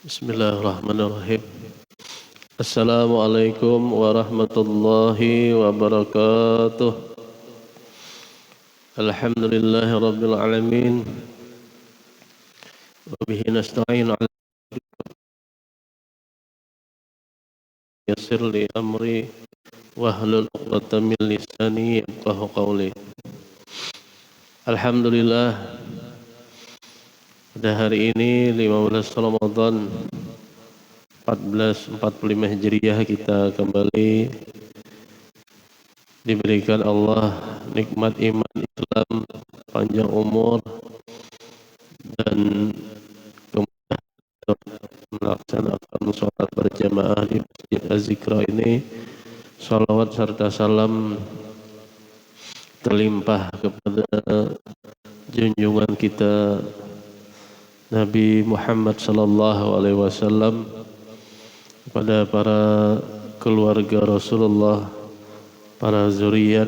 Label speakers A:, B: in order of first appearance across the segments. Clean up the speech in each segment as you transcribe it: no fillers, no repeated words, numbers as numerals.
A: Bismillahirrahmanirrahim. Assalamualaikum warahmatullahi wabarakatuh. Alhamdulillahi rabbil alamin. Wa bihi nasta'in ala yassir li amri wahlul 'uqdatam min lisani yafqahu qawli. Alhamdulillah, pada hari ini 15 Ramadan 1445 Hijriah kita kembali diberikan Allah nikmat iman Islam, panjang umur dan kemudahan untuk melaksanakan sholat berjamaah di Masjid Az-Zikra ini. Salawat serta salam terlimpah kepada junjungan kita Nabi Muhammad sallallahu alaihi wasallam, kepada para keluarga Rasulullah, para zuriat,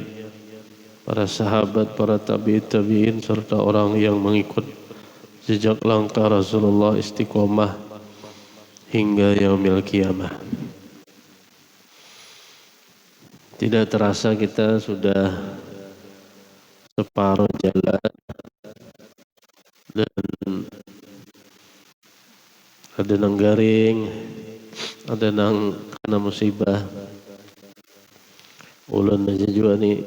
A: para sahabat, para tabi'in serta orang yang mengikut jejak langkah Rasulullah istiqomah hingga yaumil qiyamah. Tidak terasa kita sudah separuh jalan dan ada nang garing, ada nang kena musibah. Ulun aja juga nih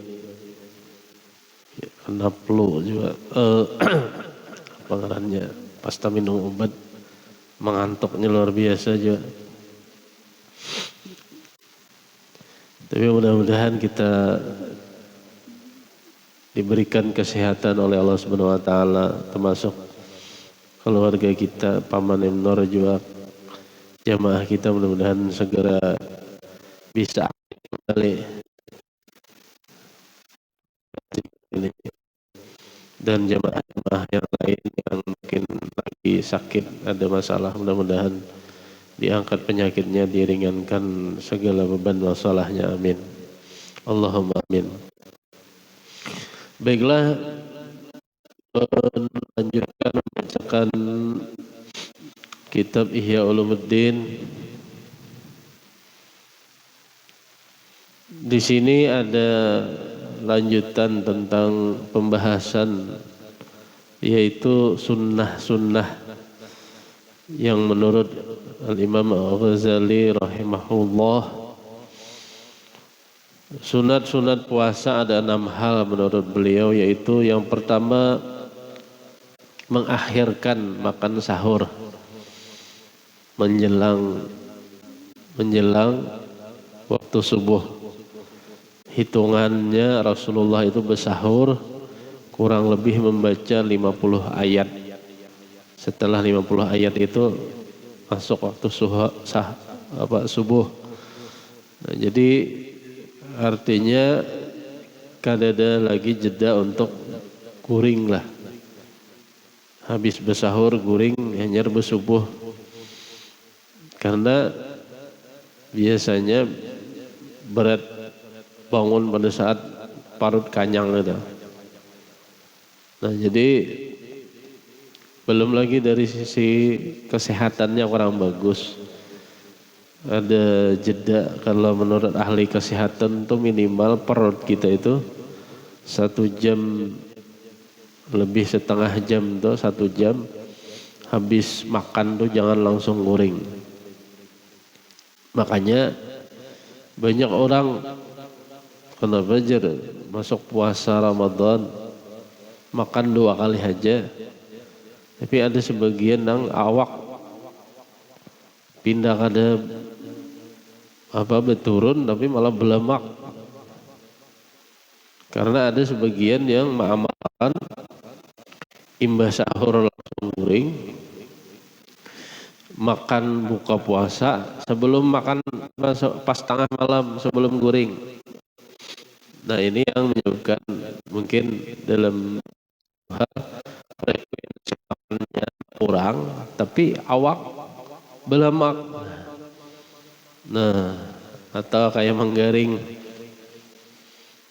A: kena flu juga. Pengarannya pasta minum obat mengantuknya luar biasa juga. Tapi mudah-mudahan kita diberikan kesehatan oleh Allah Subhanahu wa taala, termasuk keluarga kita, paman Imnor juga, jamaah kita mudah-mudahan segera bisa kembali dan jamaah-jamaah yang lain yang mungkin lagi sakit, ada masalah, mudah-mudahan diangkat penyakitnya, diringankan segala beban masalahnya, amin. Allahumma amin. Baiklah, lanjutkan membacakan kitab Ihya Ulumuddin. Di sini ada lanjutan tentang pembahasan, yaitu sunnah-sunnah yang menurut Al-Imam Al-Ghazali rahimahullah, sunat-sunat puasa ada 6 hal menurut beliau, yaitu yang pertama mengakhirkan makan sahur menjelang waktu subuh. Hitungannya Rasulullah itu bersahur kurang lebih membaca 50 ayat. Setelah 50 ayat itu masuk waktu subuh. Nah, jadi artinya kadada lagi jeda untuk guring lah. Habis bersahur guring hanya bersubuh. Karena biasanya berat bangun pada saat parut kanyang itu. Nah, jadi belum lagi dari sisi kesehatannya kurang bagus. Ada jeda, kalau menurut ahli kesehatan tuh minimal perut kita itu 1 jam lebih, setengah jam tuh 1 jam habis makan tuh jangan langsung guring. Makanya banyak orang kenapa aja masuk puasa Ramadan makan 2 kali aja. Tapi ada sebagian yang awak pindah kada beturun tapi malah belemak. Karena ada sebagian yang mengamalkan imbah sahur langsung guring, makan buka puasa sebelum makan pas tengah malam sebelum guring. Nah, ini yang menyebabkan mungkin dalam hal frekuensi makannya kurang tapi awak belemak. Nah, atau kayak menggaring.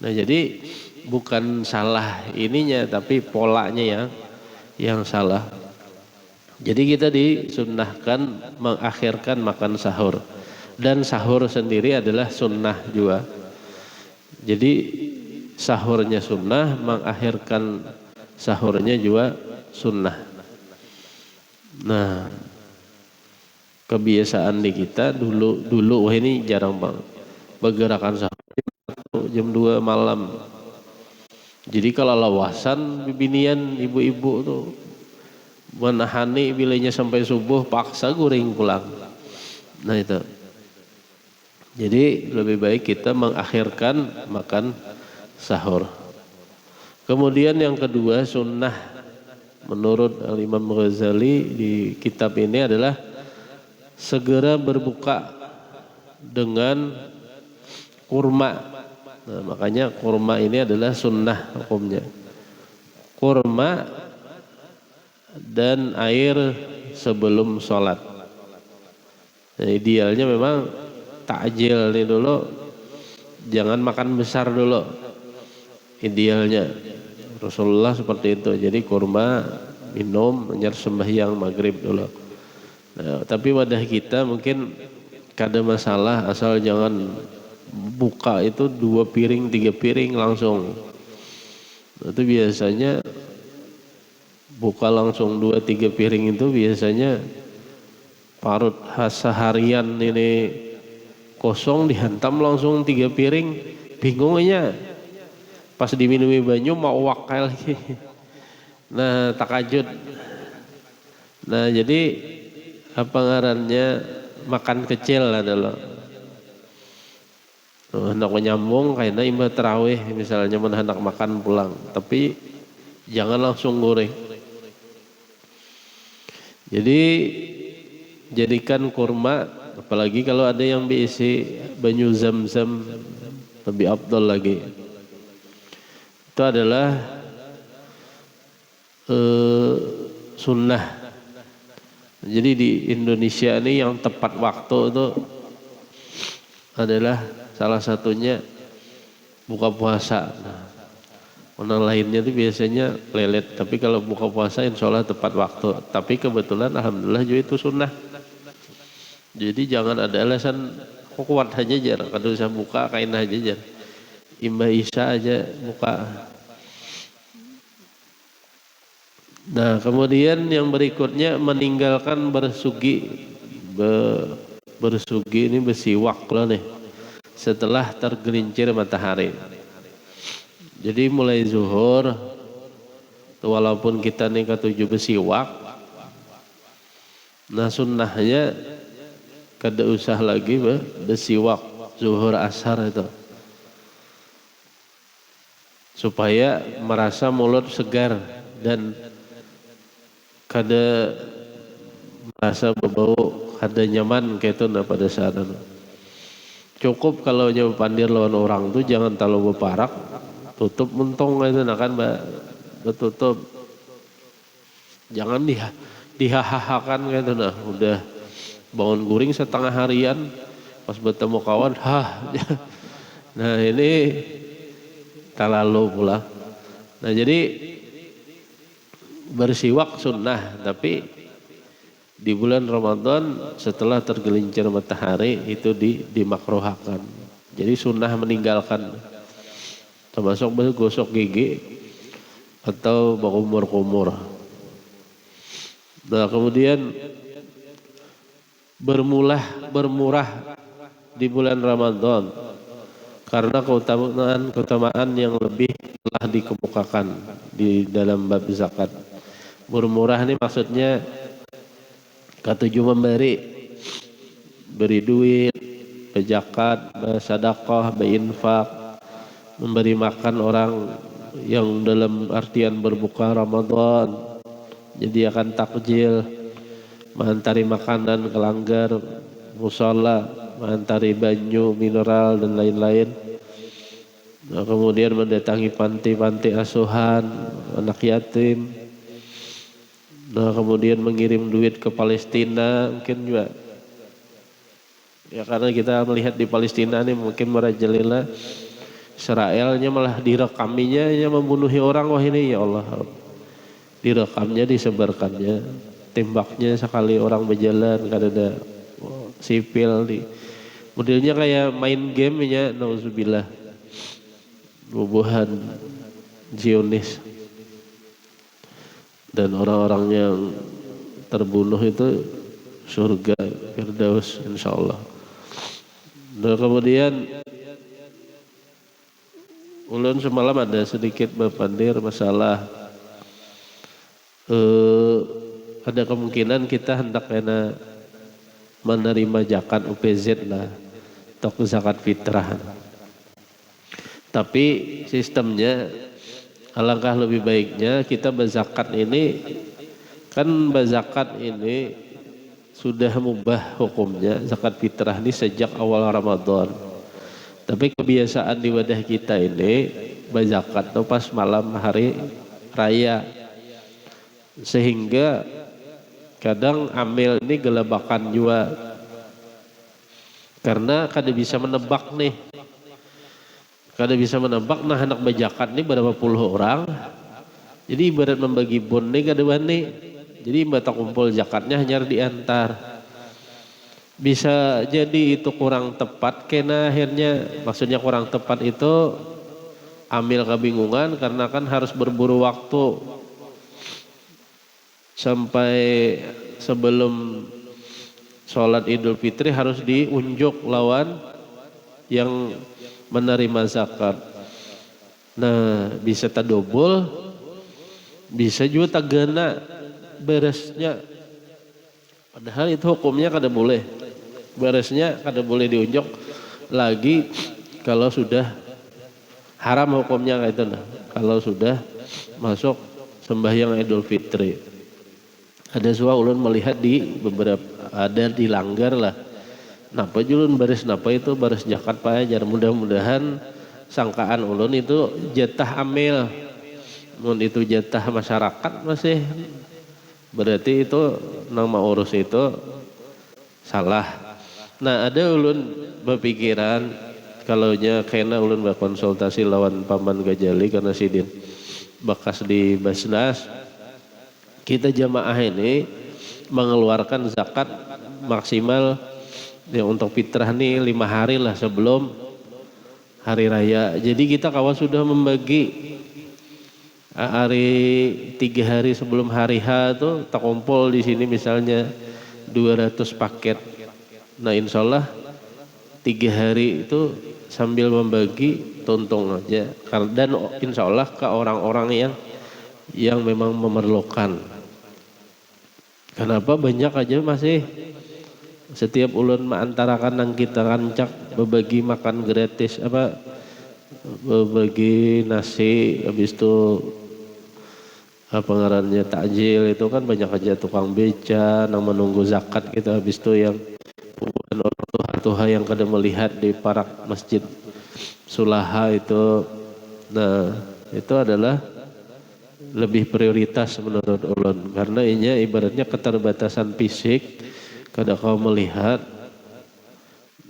A: Nah, jadi bukan salah ininya tapi polanya yang salah. Jadi kita disunnahkan mengakhirkan makan sahur. Dan sahur sendiri adalah sunnah juga. Jadi sahurnya sunnah, mengakhirkan sahurnya juga sunnah. Nah, kebiasaan di kita dulu wah ini jarang banget. Bergerakan sahur jam 2 malam. Jadi kalau lawasan bibinian ibu-ibu tuh menahani bilanya sampai subuh paksa guring pulang. Nah itu. Jadi lebih baik kita mengakhirkan makan sahur. Kemudian yang kedua sunnah menurut Imam Ghazali di kitab ini adalah segera berbuka dengan kurma. Nah, makanya kurma ini adalah sunnah hukumnya. Kurma dan air sebelum sholat. Nah, idealnya memang takjil nih dulu, jangan makan besar dulu. Idealnya Rasulullah seperti itu. Jadi kurma, minum, nyar sembahyang maghrib dulu. Nah, tapi wadah kita mungkin kada masalah asal jangan buka itu 2 piring 3 piring langsung. Itu biasanya buka langsung 2-3 piring itu biasanya parut seharian ini kosong dihantam langsung 3 piring, bingungnya pas diminumi banyu mau wakil lagi. Nah takajud. Nah jadi apa ngarannya makan kecil adalah hendak menyambung karena imbah terawih misalnya hendak makan pulang, tapi jangan langsung goreng. Jadi jadikan kurma, apalagi kalau ada yang diisi banyu zam-zam lebih afdal lagi. Itu adalah sunnah. Jadi di Indonesia ini yang tepat waktu itu adalah salah satunya buka puasa. Orang lainnya itu biasanya lelet, tapi kalau buka puasa insya Allah tepat waktu. Tapi kebetulan alhamdulillah juga itu sunnah. Jadi jangan ada alasan kuat aja jar, kalau saya buka kain aja jar. Imbah Isya aja buka. Nah kemudian yang berikutnya meninggalkan bersugi. Bersugi ini bersiwak loh nih. Setelah tergelincir matahari. Jadi mulai zuhur, walaupun kita nih ketujuh bersiwak, nah sunnahnya kada usah lagi bersiwak zuhur asar itu, supaya merasa mulut segar dan kada merasa berbau, kada nyaman kayak itu nah pada saat itu. Cukup kalau nyoba pandir lawan orang tuh jangan terlalu berparak, tutup mentong itu nah kan betutup, jangan dihahahakan kayak itu nah, udah bangun guring setengah harian pas bertemu kawan nah ini terlalu pula. Nah jadi bersiwak sunnah, tapi di bulan Ramadan setelah tergelincir matahari itu dimakruhakan. Jadi sunnah meninggalkan, termasuk bergosok gigi atau berkumur-kumur. Nah kemudian bermurah di bulan Ramadan karena keutamaan yang lebih telah dikemukakan di dalam bab zakat. Bermurah ini maksudnya ketujuh memberi, beri duit, berzakat, bersedekah, berinfak, memberi makan orang yang dalam artian berbuka Ramadan, menyediakan takjil, mengantari makanan ke langgar, musala, mengantari banyu, mineral dan lain-lain. Nah, kemudian mendatangi panti-panti asuhan, anak yatim. Nah, kemudian mengirim duit ke Palestina mungkin juga. Ya karena kita melihat di Palestina ini mungkin merajalela Israelnya malah direkaminya membunuhi orang, wah ini ya Allah. Direkamnya, disebarkannya. tembaknya sekali orang berjalan kan ada sipil di modelnya kayak main game nya nauzubillah bubuhan Zionis dan orang-orang yang terbunuh itu surga Firdaus insyaallah. Dan kemudian ulun semalam ada sedikit berpandir masalah ada kemungkinan kita hendak kena menerima zakat UPZ lah atau zakat fitrah. Tapi sistemnya alangkah lebih baiknya kita berzakat ini kan berzakat ini sudah mubah hukumnya zakat fitrah ini sejak awal Ramadan. Tapi kebiasaan di wadah kita ini berzakat tuh pas malam hari raya. Sehingga kadang amil ini gelabakan juga. Karena kada bisa menebak nih. Kada bisa menebak nah anak berzakat ini berapa puluh orang. Jadi ibarat membagi bon nih kada wani. Jadi mata kumpul zakatnya hanya diantar. Bisa jadi itu kurang tepat karena akhirnya maksudnya kurang tepat itu amil kebingungan karena kan harus berburu waktu sampai sebelum sholat Idul Fitri harus diunjuk lawan yang menerima zakat. Nah bisa tadobol, bisa juga tagana beresnya. Padahal itu hukumnya kada boleh. Beresnya kada boleh diunjuk lagi kalau sudah haram hukumnya kayak itu nah. Kalau sudah masuk sembahyang Idul Fitri. Ada suah ulun melihat di beberapa ada dilanggar lah. Napa julun baris napa itu baris zakat pajar. Mudah-mudahan sangkaan ulun itu jatah amil. Mun itu jatah masyarakat masih berarti itu nama urus itu salah. Nah ada ulun berpikiran kalaunya kena ulun berkonsultasi lawan Paman Gajali karena sidin bekas di Basnas kita jamaah ini mengeluarkan zakat maksimal ya untuk fitrah nih 5 hari lah sebelum hari raya. Jadi kita kawan sudah membagi hari 3 hari sebelum hari H tuh tak kumpul di sini misalnya 200 paket. Nah insya Allah 3 hari itu sambil membagi tuntung aja. Dan insya Allah ke orang-orang yang memang memerlukan. Kenapa banyak aja masih setiap ulun mengantarakan nang kita rancak berbagi makan gratis apa berbagi nasi habis itu apa ngarannya takjil itu kan banyak aja tukang beca nang menunggu zakat gitu habis itu yang orang tuha yang kada melihat di parak masjid Sulaha itu. Nah itu adalah lebih prioritas menurut ulun karena ini ibaratnya keterbatasan fisik kada kau melihat.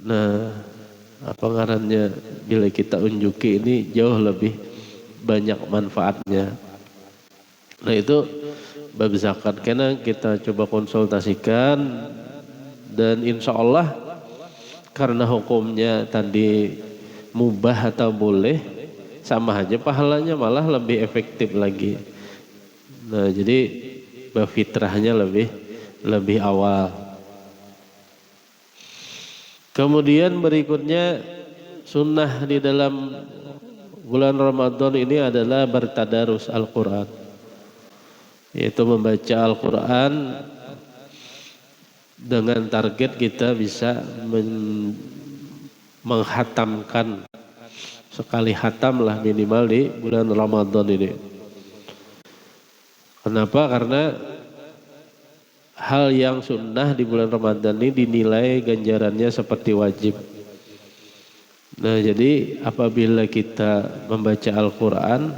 A: Nah apa ngarannya bila kita unjuki ini jauh lebih banyak manfaatnya. Nah itu bab zakat karena kita coba konsultasikan dan insya Allah karena hukumnya tadi mubah atau boleh sama aja pahalanya malah lebih efektif lagi. Nah jadi bab fitrahnya lebih awal. Kemudian berikutnya sunnah di dalam bulan Ramadan ini adalah bertadarus Al-Quran. Yaitu membaca Al-Quran dengan target kita bisa menghatamkan sekali hatam lah minimal di bulan Ramadan ini. Kenapa? Karena hal yang sunnah di bulan Ramadan ini dinilai ganjarannya seperti wajib. Nah jadi apabila kita membaca Al-Quran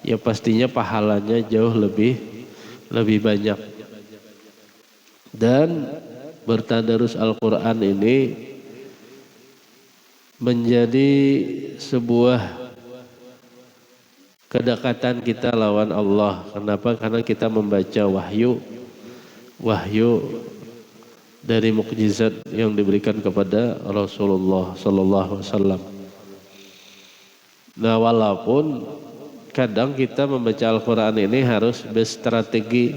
A: ya pastinya pahalanya jauh lebih banyak. Dan bertadarus Al-Quran ini menjadi sebuah kedekatan kita lawan Allah. Kenapa? Karena kita membaca wahyu wahyu dari mukjizat yang diberikan kepada Rasulullah sallallahu alaihi wasallam. Nah, walaupun kadang kita membaca Al-Qur'an ini harus berstrategi.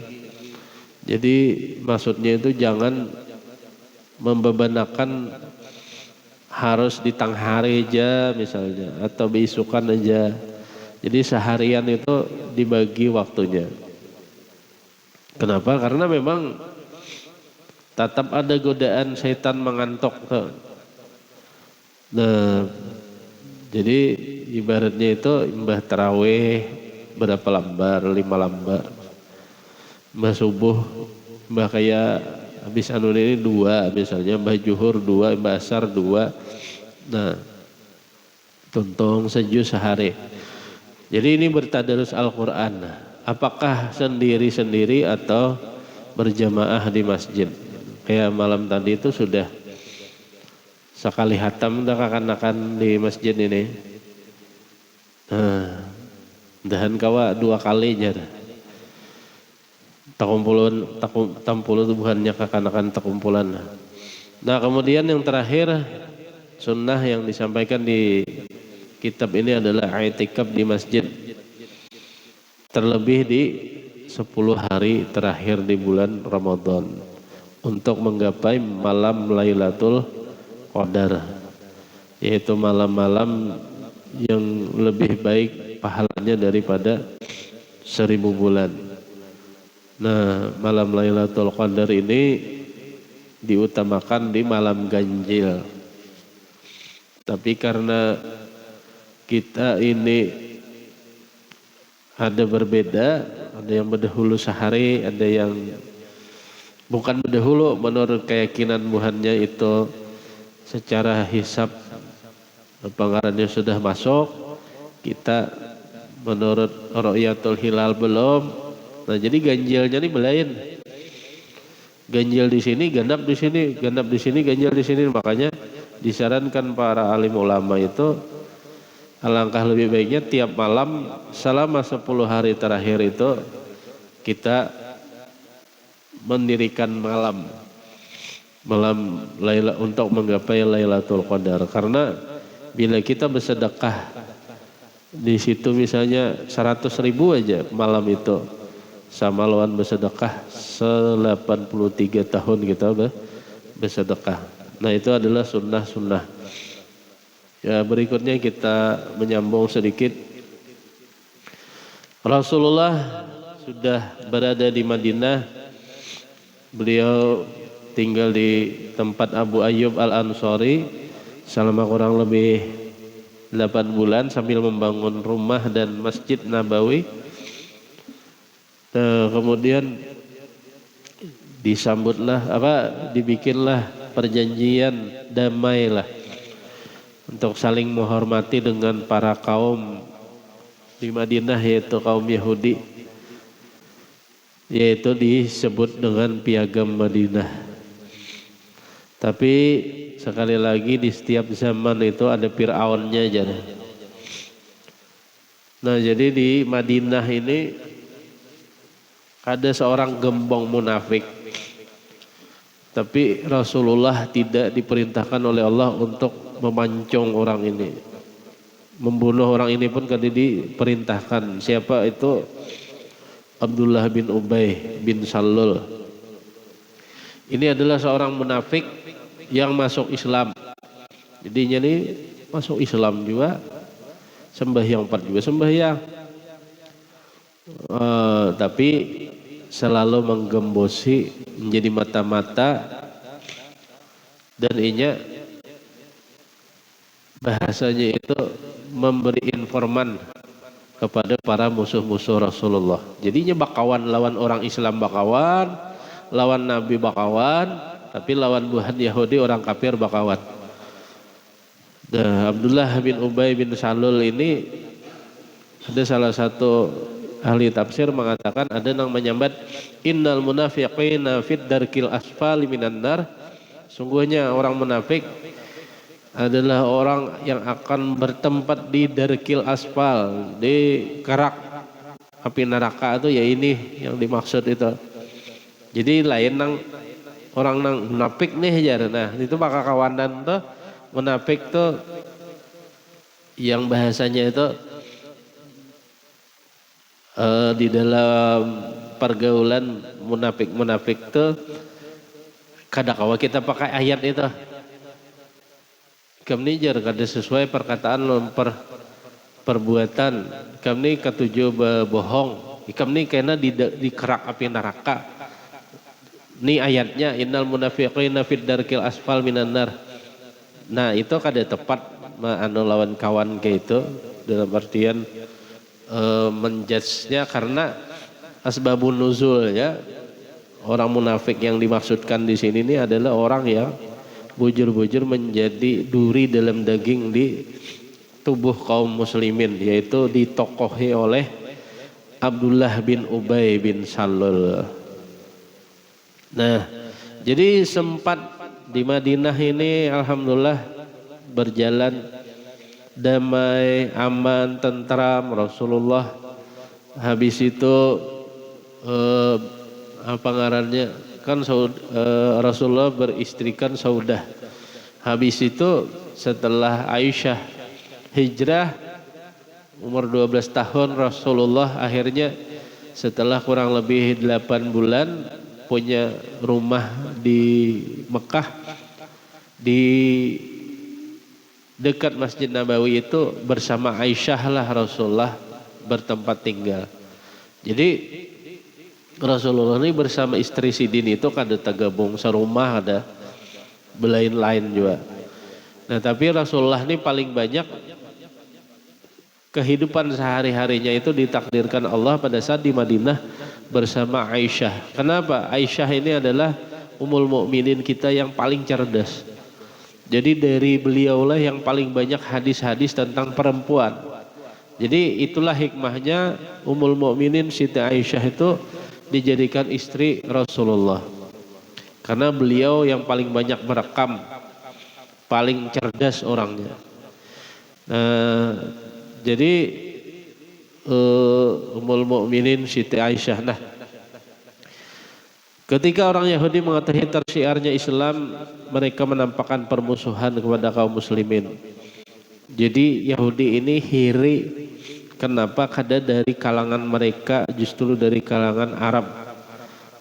A: Jadi maksudnya itu jangan membebanakan harus di tang hari aja misalnya atau beisukan aja. Jadi seharian itu dibagi waktunya. Kenapa? Karena memang tetap ada godaan setan mengantuk. Nah, jadi ibaratnya itu mbah tarawih berapa lembar? 5 lembar. Mbah subuh, mbah kayak habis anu ini 2 misalnya, mbah juhur 2, mbah asar 2. Nah, tuntung sejus sehari. Jadi ini bertadarus Al-Quran. Apakah sendiri-sendiri atau berjamaah di masjid? Kayak malam tadi itu sudah sekali hatam udah akan di masjid ini. Nah, dahan kawa 2 kalinya. Takumpulun tubuhannya kakanakan takumpulan. Nah, kemudian yang terakhir sunnah yang disampaikan di kitab ini adalah i'tikaf di masjid. Terlebih di 10 hari terakhir di bulan Ramadan untuk menggapai malam Lailatul Qadar, yaitu malam-malam yang lebih baik pahalanya daripada 1000 bulan. Nah, malam Lailatul Qadar ini diutamakan di malam ganjil. Tapi karena kita ini ada berbeda, ada yang berdahulu sehari, ada yang bukan berdahulu menurut keyakinan buhannya itu secara hisab pengarannya sudah masuk, kita menurut ru'yatul hilal belum. Nah, jadi ganjilnya ini belain. Ganjil di sini, genap di sini, genap di sini, ganjil di sini. Makanya disarankan para alim ulama itu alangkah lebih baiknya tiap malam selama 10 hari terakhir itu kita mendirikan malam untuk menggapai Lailatul Qadar. Karena bila kita bersedekah di situ misalnya 100.000 aja malam itu, sama lawan bersedekah 83 tahun kita bersedekah. Nah, itu adalah sunnah-sunnah. Ya, berikutnya kita menyambung sedikit. Rasulullah sudah berada di Madinah. Beliau tinggal di tempat Abu Ayyub Al-Ansari selama kurang lebih 8 bulan sambil membangun rumah dan masjid Nabawi. Kemudian dibikinlah perjanjian damai lah untuk saling menghormati dengan para kaum di Madinah, yaitu kaum Yahudi, yaitu disebut dengan Piagam Madinah. Tapi sekali lagi di setiap zaman itu ada Fir'aunnya aja. Nah, jadi di Madinah ini ada seorang gembong munafik. Tapi Rasulullah tidak diperintahkan oleh Allah untuk memancung orang ini. Membunuh orang ini pun kadang diperintahkan. Siapa itu? Abdullah bin Ubay bin Salul. Ini adalah seorang munafik yang masuk Islam. Jadinya nih masuk Islam juga, sembahyang 4 juga sembahyang. Tapi selalu menggembosi, menjadi mata-mata, dan inya bahasanya itu memberi informan kepada para musuh-musuh Rasulullah. Jadinya bakawan, lawan orang Islam bakawan, lawan Nabi bakawan, tapi lawan buhan Yahudi orang kafir bakawan. Nah, Abdullah bin Ubay bin Salul ini ada salah satu ahli tafsir mengatakan ada yang menyambat innal munafiqina fid darkil asfali minan nar. Sungguhnya orang munafik adalah orang yang akan bertempat di darkil asfal, di kerak api neraka itu, ya ini yang dimaksud itu. Jadi lain nang orang nang munafik nih jar. Nah itu maka kawanan tuh munafik tuh yang bahasanya itu di dalam pergaulan munafik tuh kada kawa kita pakai ayat itu. Kami jar kada sesuai perkataan lomper perbuatan. Kami ketujuh bohong. Kami kena di kerak api neraka. Ini ayatnya innal munafiqina fid darkil asfal minan nar. Nah itu kada tepat anu lawan kawan kayak itu dalam artian menjudge-nya karena asbabun nuzul ya. Orang munafik yang dimaksudkan di sini ini adalah orang yang bujur-bujur menjadi duri dalam daging di tubuh kaum muslimin, yaitu ditokohi oleh Abdullah bin Ubay bin Salul. Nah, jadi sempat di Madinah ini alhamdulillah berjalan damai, aman, tentram. Rasulullah habis itu apa ngarannya kan Rasulullah beristrikan Saudah. Habis itu setelah Aisyah hijrah umur 12 tahun, Rasulullah akhirnya setelah kurang lebih 8 bulan punya rumah di Mekah, di dekat Masjid Nabawi itu bersama Aisyah lah Rasulullah bertempat tinggal. Jadi Rasulullah ini bersama istri Sidin itu kada tergabung serumah, ada belain lain juga. Nah tapi Rasulullah ini paling banyak kehidupan sehari-harinya itu ditakdirkan Allah pada saat di Madinah bersama Aisyah. Kenapa? Aisyah ini adalah Ummul Mukminin kita yang paling cerdas. Jadi dari beliaulah yang paling banyak hadis-hadis tentang perempuan. Jadi itulah hikmahnya Ummul Mukminin Siti Aisyah itu dijadikan istri Rasulullah. Karena beliau yang paling banyak merekam, paling cerdas orangnya. Nah, jadi Ummul Mukminin Siti Aisyah. Nah, ketika orang Yahudi mengetahui tersiarnya Islam, mereka menampakkan permusuhan kepada kaum muslimin. Jadi Yahudi ini hiri, kenapa kada dari kalangan mereka, justru dari kalangan Arab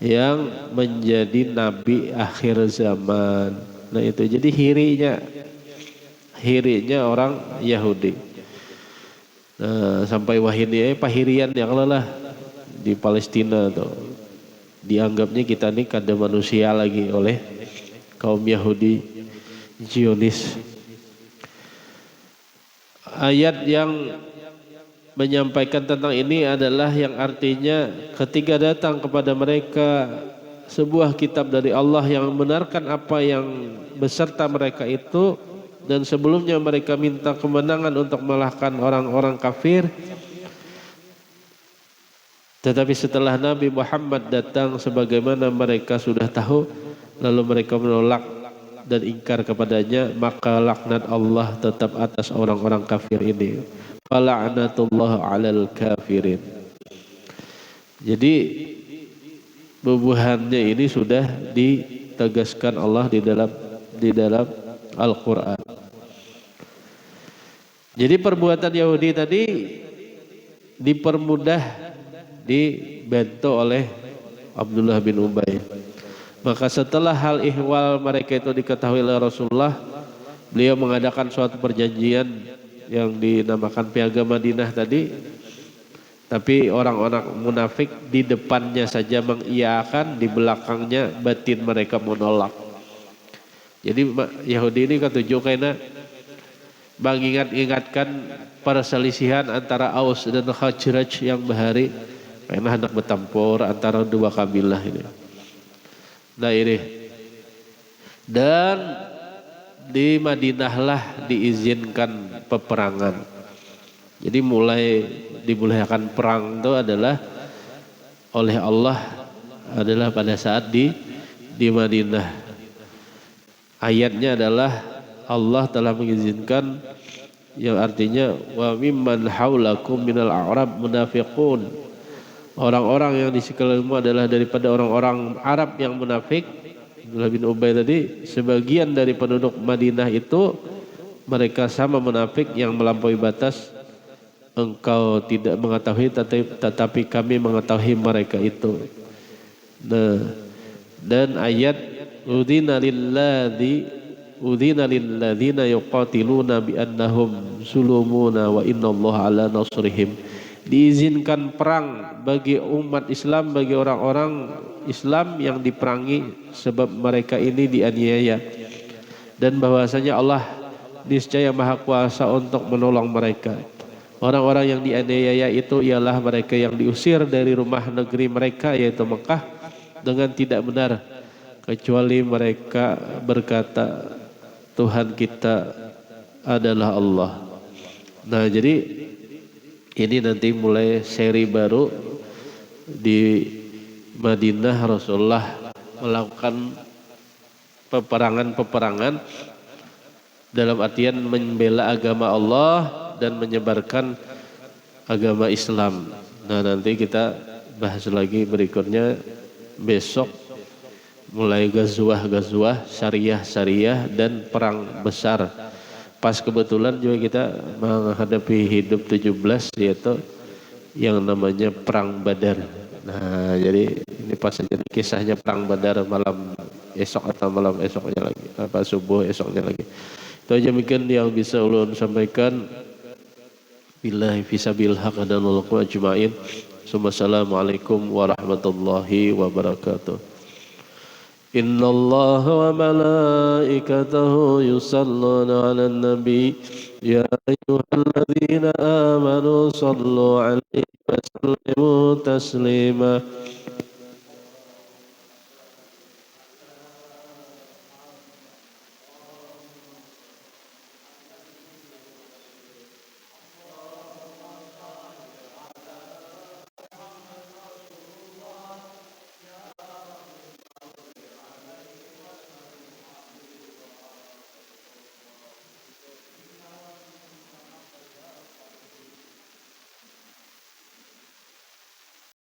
A: yang menjadi nabi akhir zaman. Nah itu jadi hirinya orang Yahudi. Nah, sampai wahini pahirian yang lelah di Palestina tuh dianggapnya kita ini kada manusia lagi oleh kaum Yahudi Zionis. Ayat yang menyampaikan tentang ini adalah yang artinya ketika datang kepada mereka sebuah kitab dari Allah yang membenarkan apa yang beserta mereka itu, dan sebelumnya mereka minta kemenangan untuk mengalahkan orang-orang kafir, tetapi setelah Nabi Muhammad datang sebagaimana mereka sudah tahu, lalu mereka menolak dan ingkar kepadanya, maka laknat Allah tetap atas orang-orang kafir ini. Fala'natullah 'alal kafirin. Jadi bubuhannya ini sudah ditegaskan Allah di dalam Al-Quran. Jadi perbuatan Yahudi tadi dipermudah, dibantu oleh Abdullah bin Ubay. Maka setelah hal ihwal mereka itu diketahui oleh Rasulullah, beliau mengadakan suatu perjanjian yang dinamakan Piagam Madinah tadi. Tapi orang-orang munafik di depannya saja mengiyakan, di belakangnya batin mereka menolak. Jadi Yahudi ini ketujuh karena mengingat-ingatkan perselisihan antara Aus dan Khazraj yang bahari karena hendak bertempur antara dua kabilah ini. Nah ini, dan di Madinahlah diizinkan peperangan. Jadi mulai dibolehkan perang itu adalah oleh Allah adalah pada saat di Madinah. Ayatnya adalah Allah telah mengizinkan, yang artinya wa mimman haulakum minal a'rab munafiqun Orang-orang yang di sekelilingmu adalah daripada orang-orang Arab yang munafik. Abdullah bin Ubay tadi, sebagian dari penduduk Madinah itu mereka sama munafik yang melampaui batas. Engkau tidak mengetahui tetapi kami mengetahui mereka itu. Nah, dan ayat Udzina lilladzina yuqatiluna bi annahum zulumuna wa innallaha ala nasrihim. Diizinkan perang bagi umat Islam, bagi orang-orang Islam yang diperangi sebab mereka ini dianiaya, dan bahwasanya Allah niscaya maha kuasa untuk menolong mereka. Orang-orang yang dianiaya itu ialah mereka yang diusir dari rumah negeri mereka yaitu Mekah dengan tidak benar, kecuali mereka berkata Tuhan kita adalah Allah. Nah, jadi ini nanti mulai seri baru di Madinah. Rasulullah melakukan peperangan dalam artian membela agama Allah dan menyebarkan agama Islam. Nah, nanti kita bahas lagi berikutnya besok, mulai gazuah syariah dan perang besar. Pas kebetulan juga kita menghadapi hidup 17, yaitu yang namanya perang Badar. Nah, jadi ini pas saja kisahnya perang Badar malam esok atau malam esoknya lagi, apa subuh esoknya lagi. Itu aja mungkin yang bisa ulun sampaikan. Billahi fisabil haq dan lakum ajma'in. Assalamualaikum warahmatullahi wabarakatuh. Inna Allah wa malaikatahu yusalluna ala nabi. Ya ayyuhalladzina amanu sallu alaihi wa sallimu taslima.